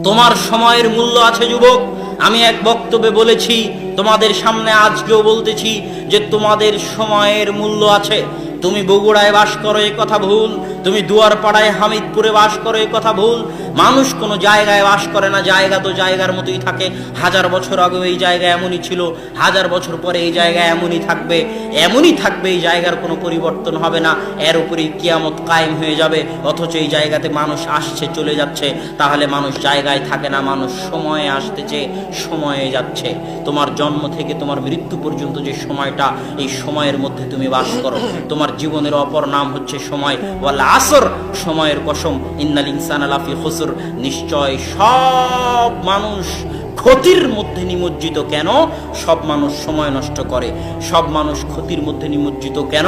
তোমার সময়ের মূল্য আছে যুবক। আমি এক বক্তব্যে বলেছি, তোমাদের সামনে আজকেও বলতেছি যে তোমাদের সময়ের মূল্য আছে। তুমি বগুড়ায় বাস করো এ কথা ভুল, তুমি দুয়ারপাড়ায় হামিদপুরে বাস করো এ কথা ভুল। মানুষ কোনো জায়গায় বাস করে না, জায়গা তো জায়গার মতোই থাকে। 1000 বছর আগে এই জায়গা এমনই ছিল, 1000 বছর পরে এই জায়গা এমনই থাকবে, এমনই থাকবে। এই জায়গার কোনো পরিবর্তন হবে না, এর উপরেই কিয়ামত কায়েম হয়ে যাবে। অথচ এই জায়গাতে মানুষ আসছে চলে যাচ্ছে। তাহলে মানুষ জায়গায় থাকে না, মানুষ সময়ে আসতেছে, সময়ে যাচ্ছে। তোমার জন্ম থেকে তোমার মৃত্যু পর্যন্ত যে সময়টা, এই সময়ের মধ্যে তুমি বাস করো। তোমার জীবনের অপর নাম হচ্ছে সময়। ওয়াল আসর, সময়ের কসম, ইন্নাল ইনসানা লাফি খুসর, নিশ্চয় সব মানুষ ক্ষতির মধ্যে নিমজ্জিত। কেন? সব মানুষ সময় নষ্ট করে। সব মানুষ ক্ষতির মধ্যে নিমজ্জিত কেন?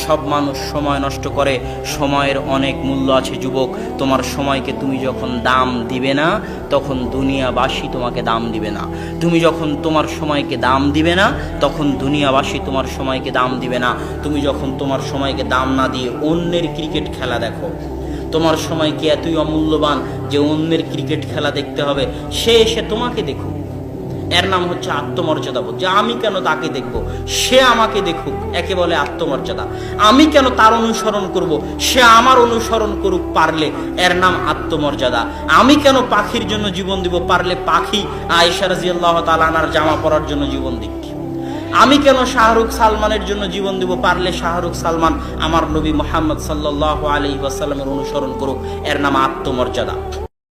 সব মানুষ সময় নষ্ট করে। সময়ের অনেক মূল্য আছে যুবক। তোমার সময়কে তুমি যখন দাম দিবে না, তখন দুনিয়াবাসী তোমাকে দাম দিবে না। তুমি যখন তোমার সময়কে দাম দিবে না, তখন দুনিয়াবাসী তোমার সময়কে দাম দিবে না। তুমি যখন তোমার সময়কে দাম না দিয়ে অন্যের ক্রিকেট খেলা দেখো, তোমার সময় কি এতই অমূল্যবান যে অন্যের ক্রিকেট খেলা দেখতে হবে? সে এসে তোমাকে দেখুক, এর নাম হচ্ছে আত্মমর্যাদা বোধ। যে আমি কেন তাকে দেখব, সে আমাকে দেখুক, একে বলে আত্মমর্যাদা। আমি কেন তার অনুসরণ করব, সে আমার অনুসরণ করুক, পারলে এর নাম আত্মমর্যাদা। আমি কেন পাখির জন্য জীবন দিব, পারলে পাখি আয়েশা রাদিয়াল্লাহু তাআলা আনহার জামা পরার জন্য জীবন দিক। আমি কেন শাহরুখ সালমানের জন্য জীবন দিব, পারলে শাহরুখ সালমান আমার নবী মুহাম্মদ সাল্লাল্লাহু আলাইহি ওয়াসাল্লামের অনুসরণ করুক, এর নাম আত্মমর্যাদা।